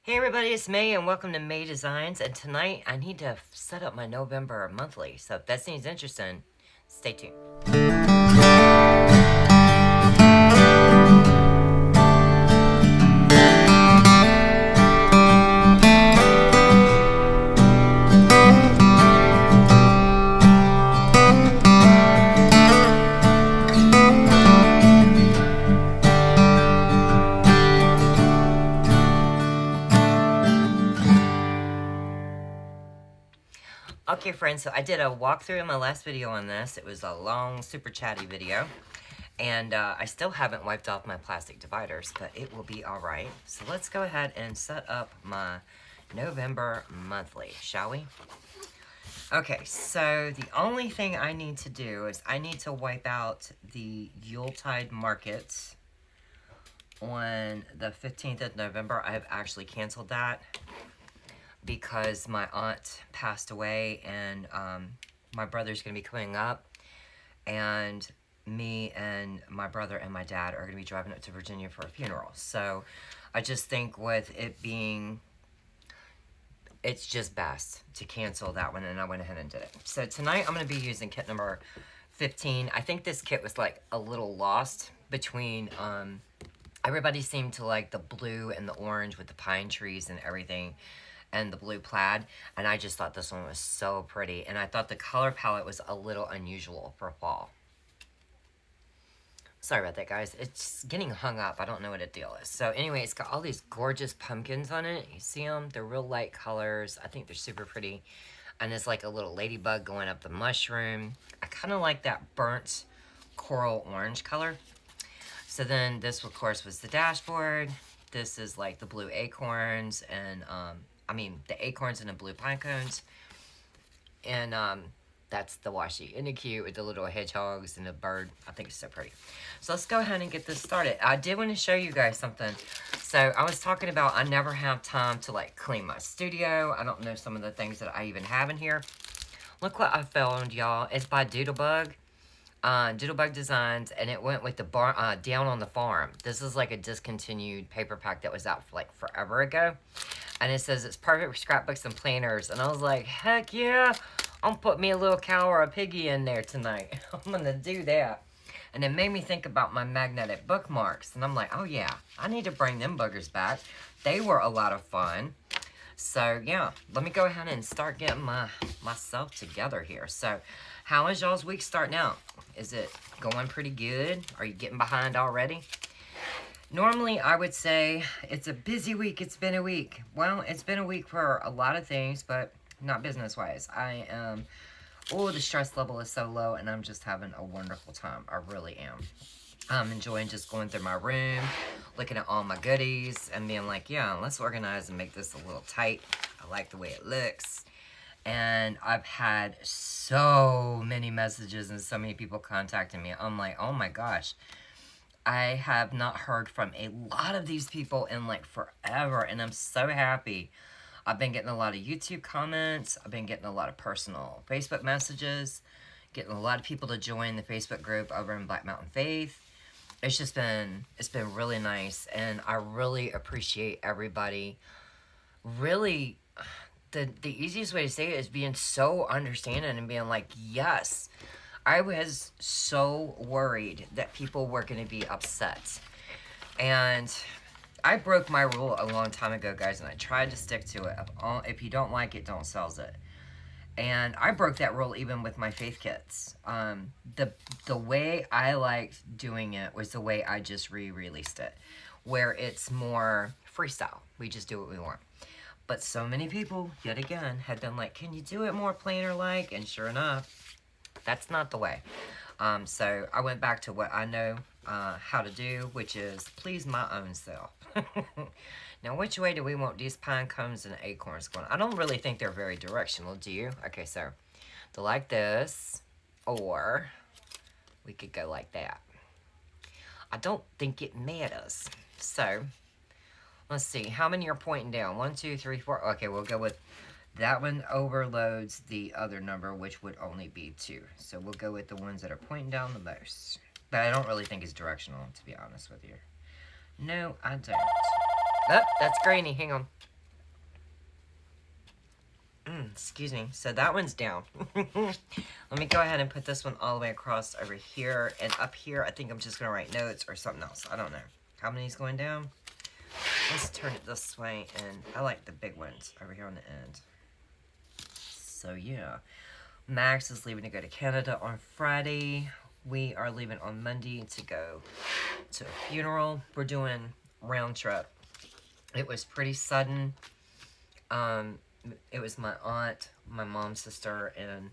Hey everybody, it's May and welcome to May Designs. And tonight I need to set up my November monthly. So if that seems interesting, stay tuned. Okay friends, so I did a walkthrough in my last video on this. It was a long, super chatty video. And I still haven't wiped off my plastic dividers, but it will be alright. So let's go ahead and set up my November monthly, shall we? Okay, so the only thing I need to do is I need to wipe out the Yuletide market on the 15th of November. I have actually canceled that because my aunt passed away and my brother's going to be coming up, and me and my brother and my dad are going to be driving up to Virginia for a funeral. So I just think with it being, it's just best to cancel that one, and I went ahead and did it. So tonight I'm going to be using kit number 15. I think this kit was like a little lost between, everybody seemed to like the blue and the orange with the pine trees and everything, and the blue plaid, and I just thought this one was so pretty, and I thought the color palette was a little unusual for fall. Sorry about that, guys. It's getting hung up. I don't know what the deal is. So anyway, it's got all these gorgeous pumpkins on it. You see them? They're real light colors. I think they're super pretty. And it's like a little ladybug going up the mushroom. I kind of like that burnt coral orange color. So then this, of course, was the dashboard. This is like the blue acorns and, the acorns and the blue pine cones. And, that's the washi. Isn't it cute with the little hedgehogs and the bird? I think it's so pretty. So let's go ahead and get this started. I did want to show you guys something. So I was talking about I never have time to like clean my studio. I don't know some of the things that I even have in here. Look what I found, y'all. It's by Doodlebug. Doodlebug Designs, and it went with the Down on the Farm. This is like a discontinued paper pack that was out for like forever ago. And it says it's perfect for scrapbooks and planners. And I was like, heck yeah. I'm gonna put me a little cow or a piggy in there tonight. I'm gonna do that. And it made me think about my magnetic bookmarks. And I'm like, oh yeah, I need to bring them buggers back. They were a lot of fun. So yeah, let me go ahead and start getting myself together here. So how is y'all's week starting out? Is it going pretty good? Are you getting behind already? Normally, I would say it's a busy week. It's been a week. Well, it's been a week for a lot of things, but not business-wise. The stress level is so low, and I'm just having a wonderful time. I really am. I'm enjoying just going through my room, looking at all my goodies, and being like, yeah, let's organize and make this a little tight. I like the way it looks. And I've had so many messages and so many people contacting me. I'm like, oh my gosh. I have not heard from a lot of these people in like forever, and I'm so happy. I've been getting a lot of YouTube comments. I've been getting a lot of personal Facebook messages, getting a lot of people to join the Facebook group over in Black Mountain Faith. It's been really nice, and I really appreciate everybody. Really, the easiest way to say it is being so understanding and being like, yes. I was so worried that people were going to be upset. And I broke my rule a long time ago, guys, and I tried to stick to it. If you don't like it, don't sell it. And I broke that rule even with my faith kits. The way I liked doing it was the way I just re-released it, where it's more freestyle. We just do what we want. But so many people, yet again, had been like, can you do it more planner-like? And sure enough, that's not the way. So I went back to what I know how to do, which is please my own self. Now, which way do we want these pine cones and acorns going? I don't really think they're very directional, do you? Okay, so they're like this, or we could go like that. I don't think it matters. So, let's see. How many are pointing down? 1, 2, 3, 4. Okay, we'll go with that one overloads the other number, which would only be 2. So we'll go with the ones that are pointing down the most. But I don't really think it's directional, to be honest with you. No, I don't. Oh, that's grainy. Hang on. excuse me. So that one's down. Let me go ahead and put this one all the way across over here. And up here, I think I'm just going to write notes or something else. I don't know. How many's going down? Let's turn it this way. And I like the big ones over here on the end. So, yeah. Max is leaving to go to Canada on Friday. We are leaving on Monday to go to a funeral. We're doing round trip. It was pretty sudden. It was my aunt, my mom's sister, and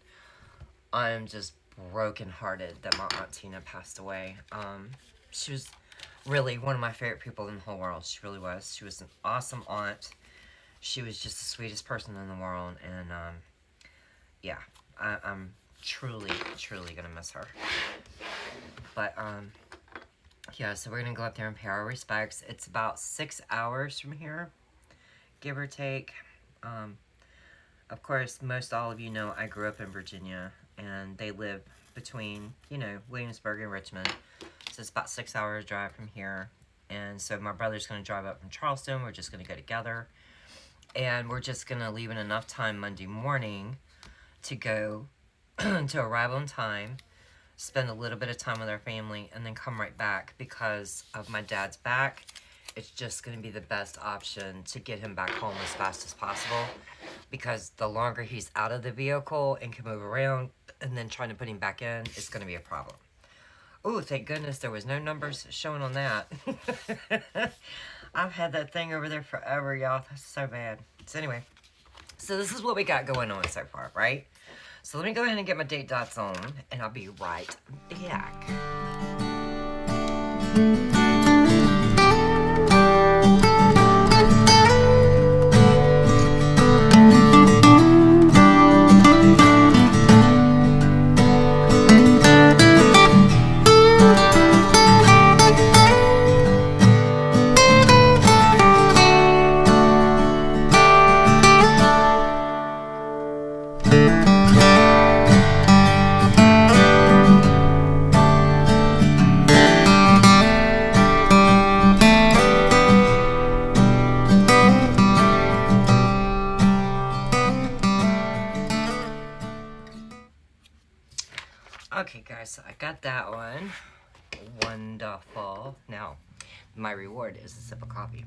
I'm just brokenhearted that my Aunt Tina passed away. She was really one of my favorite people in the whole world. She really was. She was an awesome aunt. She was just the sweetest person in the world, and yeah, I'm truly, truly gonna miss her. But yeah, so we're gonna go up there and pay our respects. It's about 6 hours from here, give or take. Of course, most all of you know I grew up in Virginia, and they live between, you know, Williamsburg and Richmond. So it's about 6 hours drive from here. And so my brother's going to drive up from Charleston. We're just going to go together. And we're just going to leave in enough time Monday morning to go, to arrive on time, spend a little bit of time with our family, and then come right back because of my dad's back. It's just going to be the best option to get him back home as fast as possible, because the longer he's out of the vehicle and can move around, and then trying to put him back in is going to be a problem. Oh, thank goodness there was no numbers showing on that. I've had that thing over there forever, y'all. That's so bad. So anyway, so this is what we got going on so far, right? So let me go ahead and get my date dots on, and I'll be right back. Okay, guys, so I got that one. Wonderful. Now, my reward is a sip of coffee.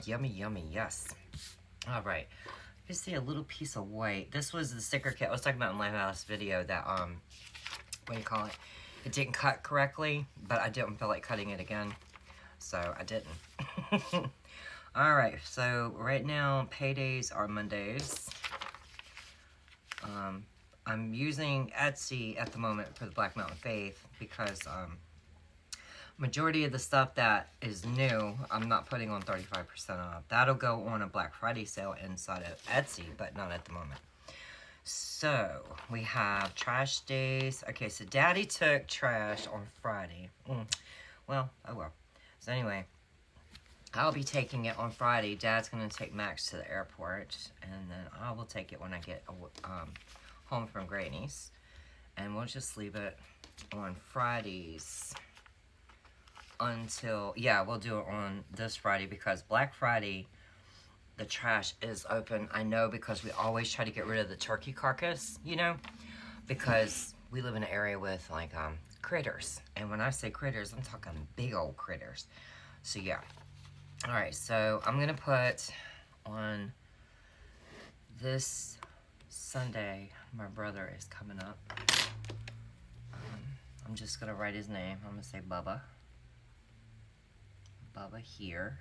Yummy, yummy, yes. All right. You see a little piece of white. This was the sticker kit I was talking about in my last video that, what do you call it? It didn't cut correctly, but I didn't feel like cutting it again, so I didn't. All right, so right now, paydays are Mondays. I'm using Etsy at the moment for the Black Mountain Faith because majority of the stuff that is new, I'm not putting on 35% off. That'll go on a Black Friday sale inside of Etsy, but not at the moment. So, we have trash days. Okay, so Daddy took trash on Friday. Well, oh well. So anyway, I'll be taking it on Friday. Dad's going to take Max to the airport, and then I will take it when I get home from Granny's. And we'll just leave it on Fridays until, yeah, we'll do it on this Friday because Black Friday, the trash is open. I know because we always try to get rid of the turkey carcass, you know, because we live in an area with, like, critters. And when I say critters, I'm talking big old critters. So, yeah. All right, so I'm going to put on this Sunday, my brother is coming up. I'm just going to write his name. I'm going to say Bubba. Bubba here.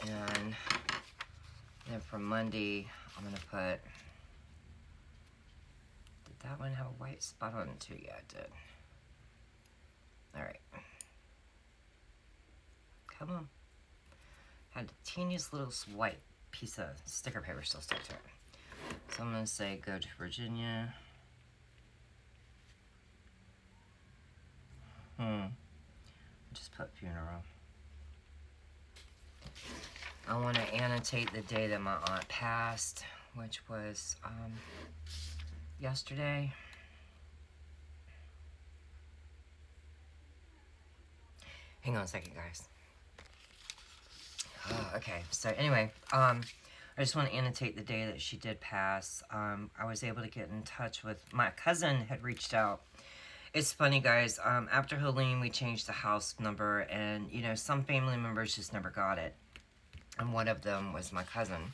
And then for Monday, I'm going to put... Did that one have a white spot on it too? Yeah, it did. Alright. Come on. Had the teeniest little white piece of sticker paper still stuck to it. So I'm going to say go to Virginia. Just put funeral. I want to annotate the day that my aunt passed, which was yesterday. Hang on a second, guys. Okay, so anyway, I just want to annotate the day that she did pass. I was able to get in touch with my cousin had reached out. It's funny, guys. After Helene, we changed the house number, and you know, some family members just never got it. And one of them was my cousin,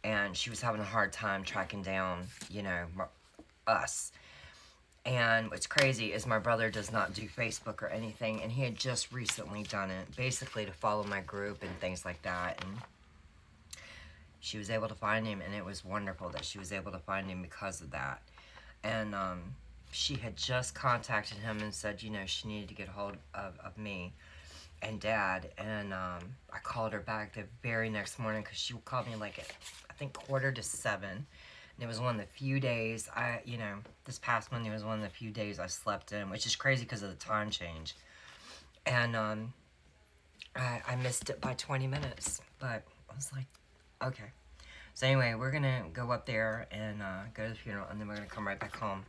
and she was having a hard time tracking down, you know, us. And what's crazy is my brother does not do Facebook or anything, and he had just recently done it, basically to follow my group and things like that. And she was able to find him, and it was wonderful that she was able to find him because of that. And she had just contacted him and said, you know, she needed to get hold of me and Dad. And I called her back the very next morning because she called me like at, I think, 6:45. And it was one of the few days you know, this past Monday was one of the few days I slept in, which is crazy because of the time change. And I missed it by 20 minutes, but I was like, okay. So anyway, we're gonna go up there and go to the funeral, and then we're gonna come right back home.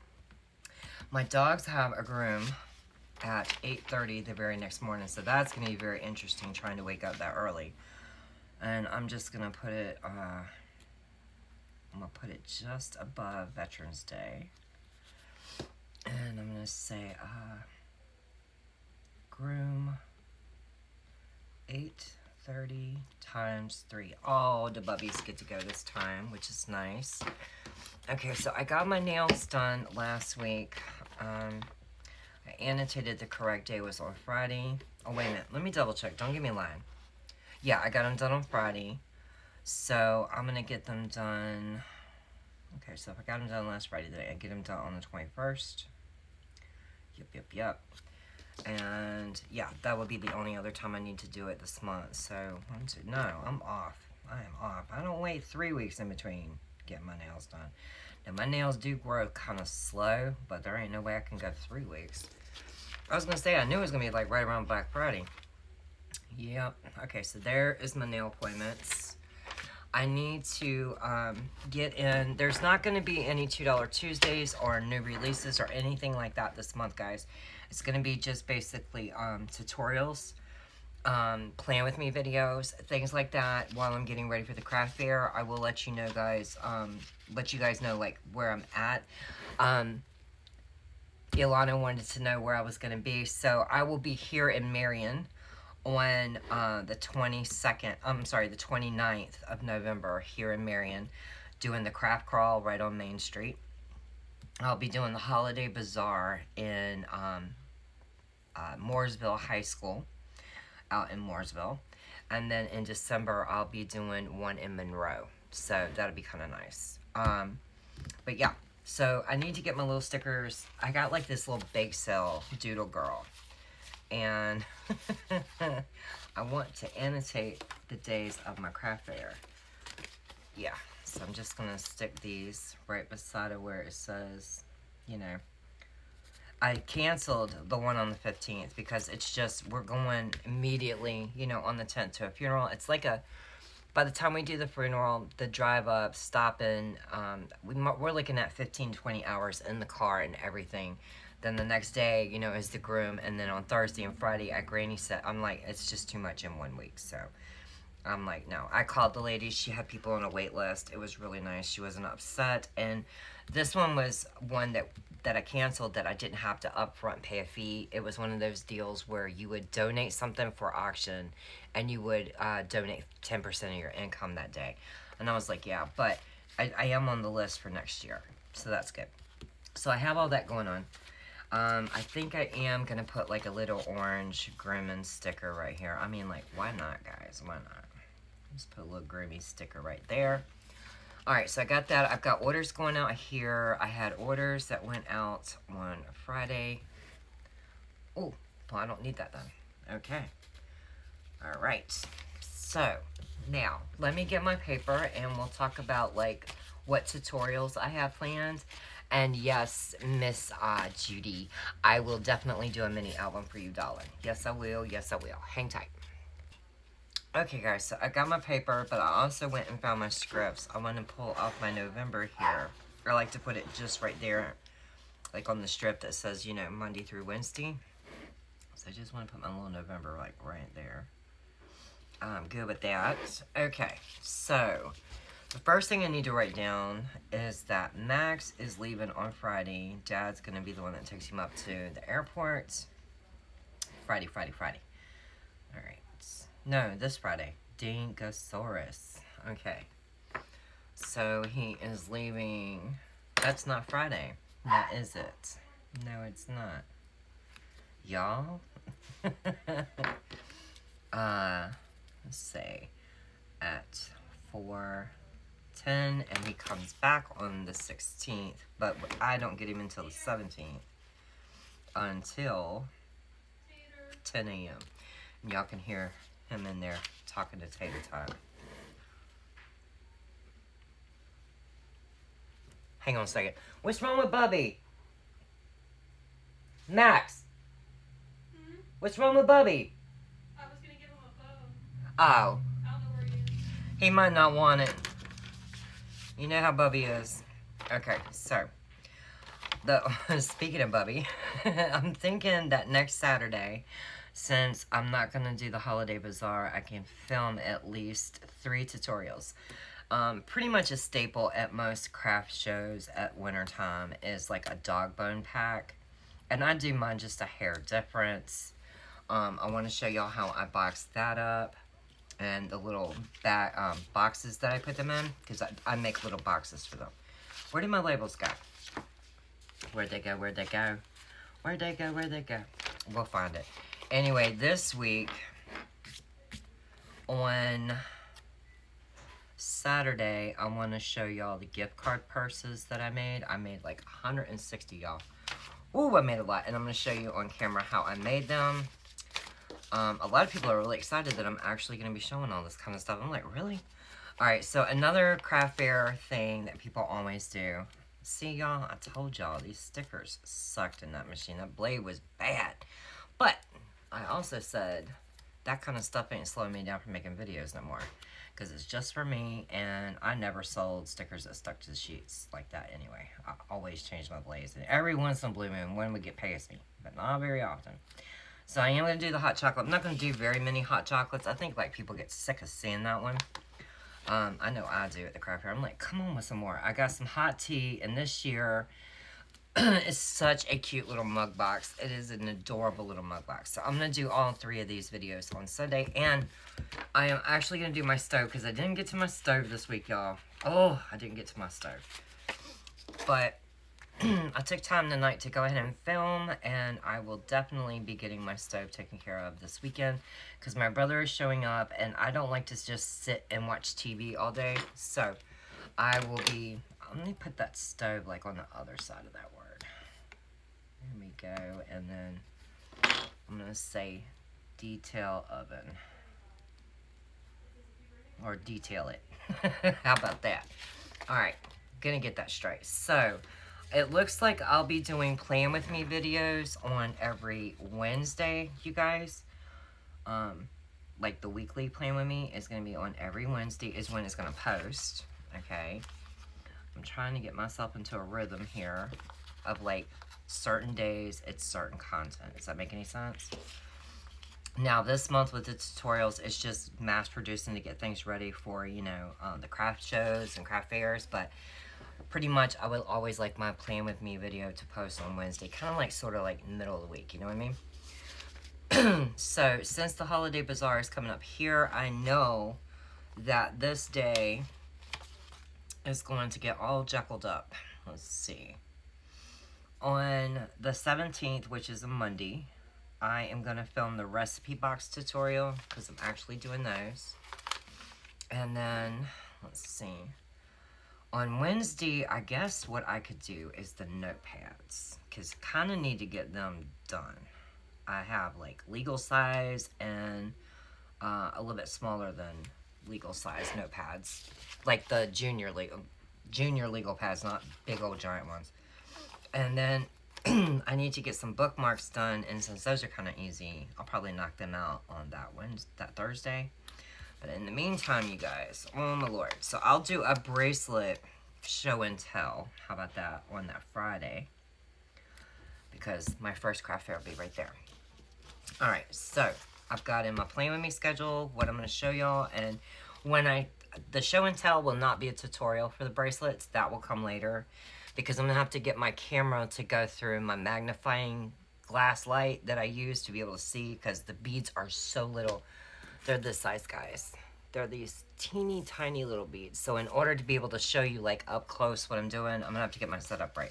My dogs have a groom at 8:30 the very next morning, so that's gonna be very interesting trying to wake up that early. And I'm just gonna put it, I'm gonna put it just above Veterans Day, and I'm gonna say groom 8:30 times 3. All the bubbies get to go this time, which is nice. Okay, so I got my nails done last week. I annotated the correct day was on Friday. Oh, wait a minute. Let me double check. Don't get me lying. Yeah, I got them done on Friday. So I'm going to get them done. Okay, so if I got them done last Friday, did I get them done on the 21st? Yep. And yeah, that would be the only other time I need to do it this month. So, no, I'm off. I am off. I don't wait 3 weeks in between getting my nails done. Now, my nails do grow kind of slow, but there ain't no way I can go 3 weeks. I was going to say, I knew it was going to be like right around Black Friday. Yep. Okay, so there is my nail appointments. I need to get in. There's not going to be any $2 Tuesdays or new releases or anything like that this month, guys. It's going to be just basically tutorials, plan with me videos, things like that while I'm getting ready for the craft fair. I will let you know, guys, let you guys know like where I'm at. Ilana wanted to know where I was going to be, so I will be here in Marion on the 29th of November here in Marion, doing the craft crawl right on Main Street. I'll be doing the holiday bazaar in Mooresville High School, out in Mooresville. And then in December, I'll be doing one in Monroe. So that'll be kind of nice. But yeah, so I need to get my little stickers. I got like this little bake sale doodle girl. And I want to annotate the days of my craft fair. Yeah, so I'm just going to stick these right beside it where it says, you know, I canceled the one on the 15th because it's just, we're going immediately, you know, on the 10th to a funeral. It's like a, by the time we do the funeral, the drive up, stopping, we're looking at 15, 20 hours in the car and everything. Then the next day, you know, is the groom. And then on Thursday and Friday at Granny set, I'm like, it's just too much in 1 week. So I'm like, no. I called the lady. She had people on a wait list. It was really nice. She wasn't upset. And this one was one that I canceled that I didn't have to upfront pay a fee. It was one of those deals where you would donate something for auction and you would donate 10% of your income that day. And I was like, yeah, but I am on the list for next year. So that's good. So I have all that going on. I think I am going to put like a little orange Gremlin sticker right here. I mean, like, why not, guys? Why not? Just put a little Grimmy sticker right there. Alright, so I got that. I've got orders going out here. I had orders that went out on Friday. Oh, well, I don't need that then. Okay. Alright. So, now, let me get my paper and we'll talk about, like, what tutorials I have planned. And yes, Miss Judy, I will definitely do a mini album for you, darling. Yes, I will. Yes, I will. Hang tight. Okay, guys, so I got my paper, but I also went and found my scripts. I want to pull off my November here. I like to put it just right there, like on the strip that says, you know, Monday through Wednesday. So I just want to put my little November, like, right there. I'm good with that. Okay, so the first thing I need to write down is that Max is leaving on Friday. Dad's gonna be the one that takes him up to the airport. Friday. Alright. No, this Friday. Dingosaurus. Okay. So he is leaving. That's not Friday. That is it. No, it's not. Y'all? Let's say at 4:10, and he comes back on the 16th, but I don't get him until the 17th until 10 a.m. And y'all can hear him in there talking to Tater Tot. Hang on a second. What's wrong with Bubby? Max! What's wrong with Bubby? I was gonna give him a bone. Oh. I don't know where he is. He might not want it. You know how Bubby is. Okay, so. Speaking of Bubby, I'm thinking that next Saturday, since I'm not going to do the Holiday Bazaar, I can film at least 3 tutorials. Pretty much a staple at most craft shows at wintertime is like a dog bone pack. And I do mine just a hair difference. I want to show y'all how I box that up. And the little boxes that I put them in. Because I make little boxes for them. Where did my labels go? Where'd they go? Where'd they go? Where'd they go? Where'd they go? We'll find it. Anyway, this week, on Saturday, I want to show y'all the gift card purses that I made. I made like 160, y'all. Ooh, I made a lot. And I'm going to show you on camera how I made them. A lot of people are really excited that I'm actually going to be showing all this kind of stuff. I'm like, really? Alright, so another craft fair thing that people always do. See, y'all, I told y'all, these stickers sucked in that machine. That blade was bad. But I also said that kind of stuff ain't slowing me down from making videos no more. Because it's just for me, and I never sold stickers that stuck to the sheets like that anyway. I always change my blades. And every once in a blue moon, one would get past me. But not very often. So I am going to do the hot chocolate. I'm not going to do very many hot chocolates. I think like people get sick of seeing that one. I know I do at the craft fair. I'm like, come on with some more. I got some hot tea, and this year is such a cute little mug box. It is an adorable little mug box. So I'm going to do all 3 of these videos on Sunday, and I am actually going to do my stove, because I didn't get to my stove this week, y'all. Oh, I didn't get to my stove. But I took time tonight to go ahead and film, and I will definitely be getting my stove taken care of this weekend, because my brother is showing up, and I don't like to just sit and watch TV all day, so I will be, let me put that stove like on the other side of that word. There we go, and then I'm going to say detail oven, or detail it. How about that? Alright, gonna get that straight. So, it looks like I'll be doing Plan With Me videos on every Wednesday, you guys. Like the weekly Plan With Me is going to be on every Wednesday is when it's going to post. Okay. I'm trying to get myself into a rhythm here of like certain days, it's certain content. Does that make any sense? Now, this month with the tutorials, it's just mass producing to get things ready for, you know, the craft shows and craft fairs, but pretty much, I will always like my Plan With Me video to post on Wednesday. Kind of like, sort of like middle of the week, you know what I mean? So, since the Holiday Bazaar is coming up here, I know that this day is going to get all jackled up. Let's see. On the 17th, which is a Monday, I am going to film the recipe box tutorial, because I'm actually doing those. And then, let's see. On Wednesday, I guess what I could do is the notepads, because kind of need to get them done. I have like legal size and a little bit smaller than legal size notepads, like the junior legal pads, not big old giant ones. And then I need to get some bookmarks done, and since those are kind of easy, I'll probably knock them out on that Thursday. But in the meantime, you guys, oh my lord. So I'll do a bracelet show and tell. How about that on that Friday? Because my first craft fair will be right there. Alright, so I've got in my Plan With Me schedule what I'm going to show y'all. And the show and tell will not be a tutorial for the bracelets. That will come later. Because I'm going to have to get my camera to go through my magnifying glass light that I use to be able to see. Because the beads are so little. They're this size, guys. They're these teeny tiny little beads. So in order to be able to show you like up close what I'm doing, I'm gonna have to get my setup right.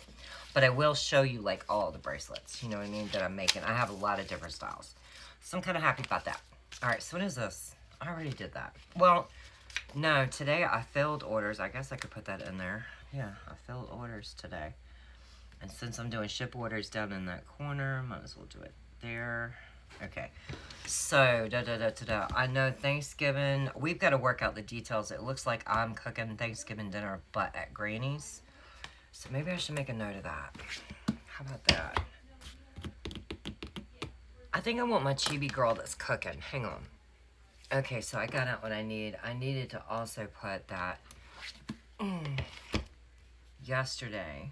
But I will show you like all the bracelets, you know what I mean, that I'm making. I have a lot of different styles. So I'm kind of happy about that. All right, so what is this? I already did that. Well, no, today I filled orders. I guess I could put that in there. Yeah, I filled orders today. And since I'm doing ship orders down in that corner, might as well do it there. Okay, so, I know Thanksgiving, we've got to work out the details. It looks like I'm cooking Thanksgiving dinner, but at Granny's. So maybe I should make a note of that. How about that? I think I want my chibi girl that's cooking. Hang on. Okay, so I got out what I need. I needed to also put that yesterday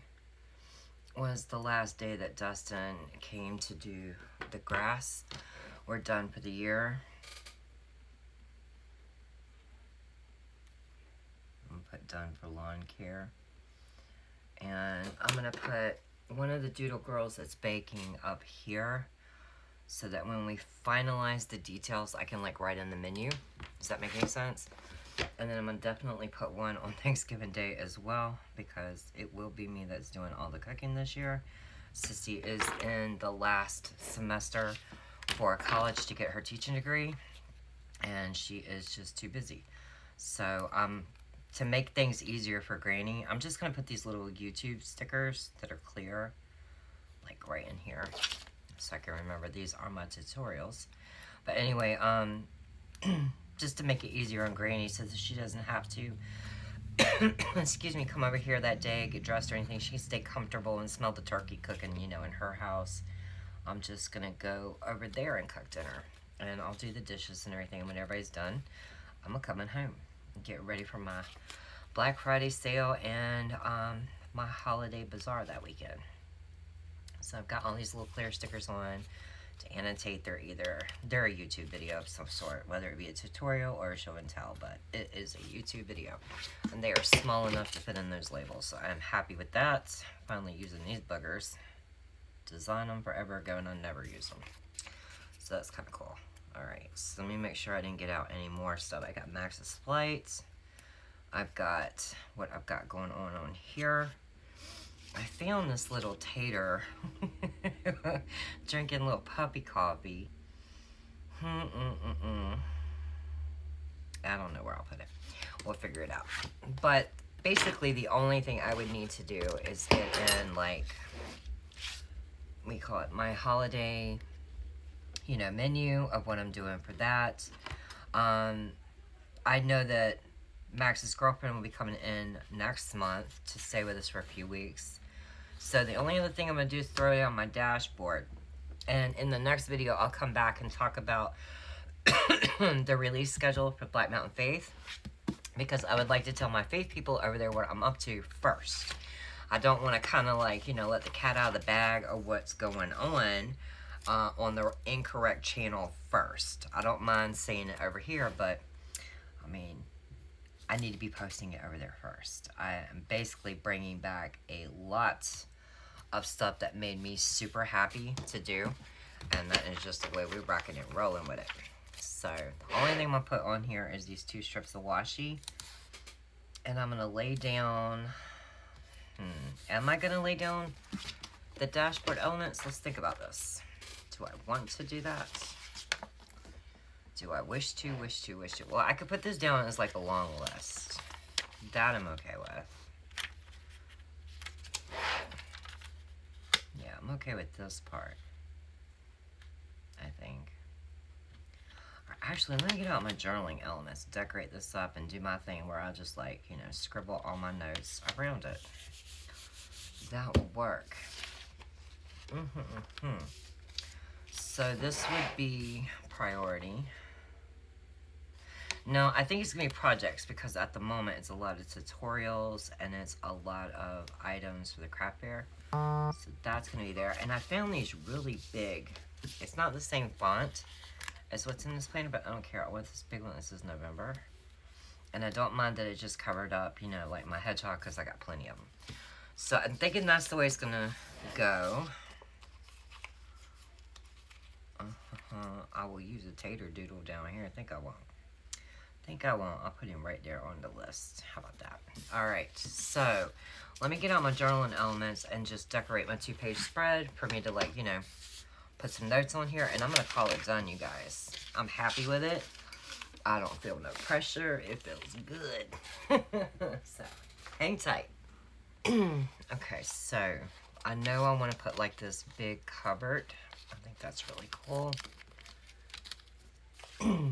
was the last day that Dustin came to do the grass. We're done for the year. I'm gonna put done for lawn care. And I'm gonna put one of the Doodle Girls that's baking up here so that when we finalize the details, I can like write in the menu. Does that make any sense? And then I'm gonna definitely put one on Thanksgiving Day as well because it will be me that's doing all the cooking this year. Sissy is in the last semester for college to get her teaching degree and she is just too busy. So to make things easier for Granny, I'm just gonna put these little YouTube stickers that are clear like right in here so I can remember these are my tutorials. But anyway, just to make it easier on Granny so that she doesn't have to excuse me, come over here that day, get dressed or anything. She can stay comfortable and smell the turkey cooking, you know, in her house. I'm just gonna go over there and cook dinner. And I'll do the dishes and everything. And when everybody's done, I'm coming home and get ready for my Black Friday sale and my holiday bazaar that weekend. So I've got all these little clear stickers on to annotate. They're a YouTube video of some sort, whether it be a tutorial or a show and tell, but it is a YouTube video. And they are small enough to fit in those labels, so I'm happy with that. Finally using these buggers. Design them forever ago and I never use them. So that's kind of cool. Alright, so let me make sure I didn't get out any more stuff. I got Max's Flight. I've got what I've got going on here. I found this little tater drinking a little puppy coffee. I don't know where I'll put it. We'll figure it out. But basically the only thing I would need to do is get in like, we call it my holiday, you know, menu of what I'm doing for that. I know that Max's girlfriend will be coming in next month to stay with us for a few weeks. So the only other thing I'm going to do is throw it on my dashboard. And in the next video, I'll come back and talk about the release schedule for Black Mountain Faith. Because I would like to tell my faith people over there what I'm up to first. I don't want to kind of like, you know, let the cat out of the bag of what's going on the incorrect channel first. I don't mind saying it over here, but I mean, I need to be posting it over there first. I am basically bringing back a lot of stuff that made me super happy to do. And that is just the way we're rocking and rolling with it. So, the only thing I'm going to put on here is these 2 strips of washi. And I'm going to lay down... Am I going to lay down the dashboard elements? Let's think about this. Do I want to do that? Do I wish to? Well, I could put this down as like a long list. That I'm okay with. Yeah, I'm okay with this part. I think. Actually, let me get out my journaling elements, decorate this up, and do my thing where I just like, you know, scribble all my notes around it. That will work. So this would be priority. No, I think it's going to be projects because at the moment it's a lot of tutorials and it's a lot of items for the craft fair. So that's going to be there. And I found these really big. It's not the same font is what's in this planner, but I don't care. With this big one, this is November. And I don't mind that it just covered up, you know, like my hedgehog, because I got plenty of them. So I'm thinking that's the way it's gonna go. I will use a tater doodle down here. I think I won't. I'll put him right there on the list. How about that? Alright, so let me get out my journal and elements and just decorate my 2-page spread for me to, like, you know, put some notes on here. And I'm going to call it done, you guys. I'm happy with it. I don't feel no pressure. It feels good. So, hang tight. Okay, so I know I want to put, like, this big cupboard. I think that's really cool. So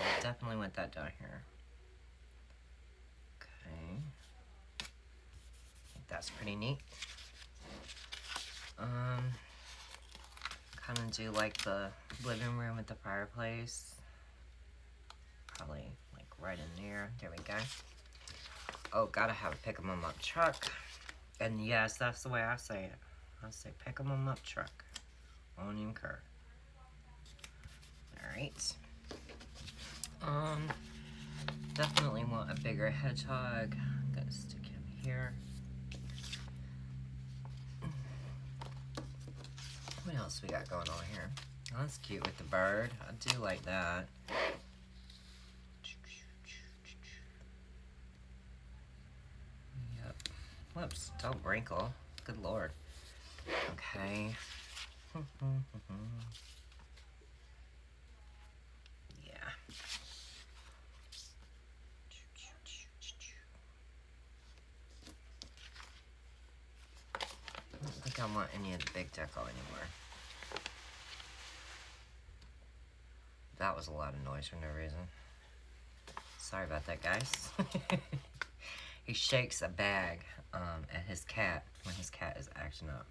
I definitely want that down here. Okay. I think that's pretty neat. Kind of do like the living room with the fireplace. Probably like right in there. There we go. Oh, gotta have a pick 'em up truck. And yes, that's the way I say it. I say pick 'em up truck. Won't even curve. Alright. Definitely want a bigger hedgehog. I'm gonna stick him here. What else we got going on here? Oh, that's cute with the bird. I do like that. Yep. Whoops, don't wrinkle. Good lord. Okay. Yeah. I don't think I want any of the big deco anymore. That was a lot of noise for no reason. Sorry about that, guys. He shakes a bag at his cat when his cat is acting up.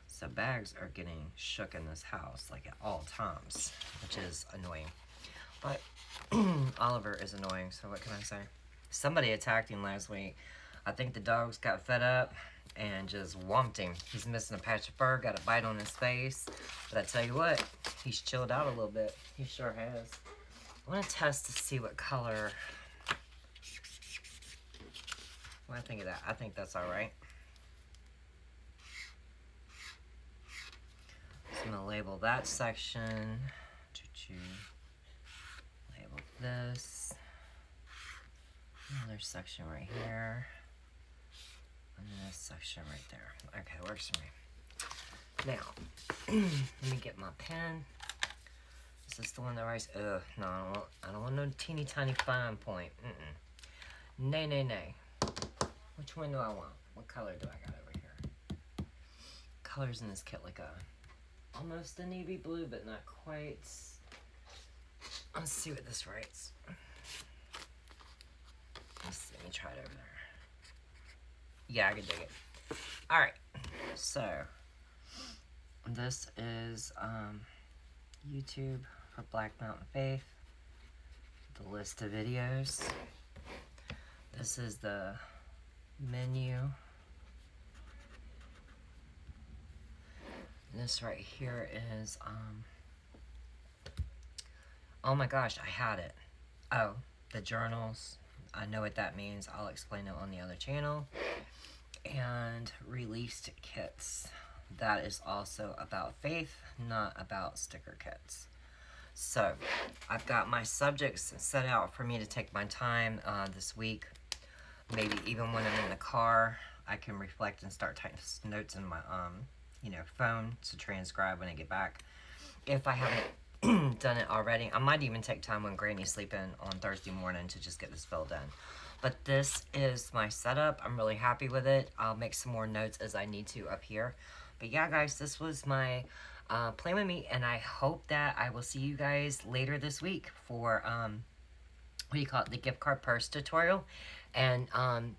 So bags are getting shook in this house, like at all times, which is annoying. But Oliver is annoying, so what can I say? Somebody attacked him last week. I think the dogs got fed up and just whomped him. He's missing a patch of fur, got a bite on his face. But I tell you what, he's chilled out a little bit. He sure has. I want to test to see what color. What do I think of that? I think that's alright. So I'm going to label that section. Label this. Another section right here. And this section right there. Okay, works for me. Now, let me get my pen. Is this the one that writes? No, I don't want no teeny tiny fine point. Nay, nay, nay. Which one do I want? What color do I got over here? Colors in this kit like almost a navy blue, but not quite. Let's see what this writes. Let me try it over there. Yeah, I can dig it. Alright, so this is YouTube for Black Mountain Faith. The list of videos. This is the menu. This right here is oh my gosh, I had it. Oh, the journals. I know what that means. I'll explain it on the other channel. And released kits. That is also about faith, not about sticker kits. So, I've got my subjects set out for me to take my time this week. Maybe even when I'm in the car, I can reflect and start typing notes in my phone to transcribe when I get back. If I haven't done it already, I might even take time when Granny's sleeping on Thursday morning to just get this filled in. But this is my setup. I'm really happy with it. I'll make some more notes as I need to up here. But yeah, guys, this was my plan with me, and I hope that I will see you guys later this week for the gift card purse tutorial. And I'm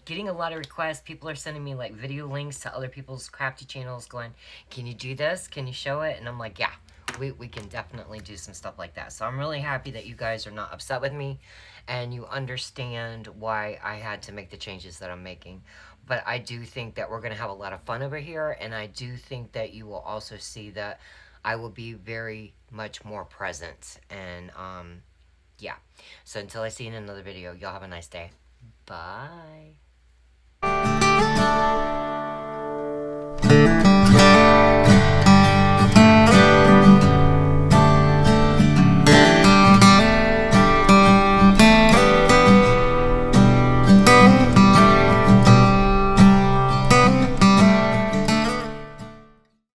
getting a lot of requests. People are sending me like video links to other people's crafty channels going, can you do this? Can you show it? And I'm like, yeah, we can definitely do some stuff like that. So I'm really happy that you guys are not upset with me and you understand why I had to make the changes that I'm making. But I do think that we're going to have a lot of fun over here, and I do think that you will also see that I will be very much more present. And yeah. So until I see you in another video, y'all have a nice day. Bye.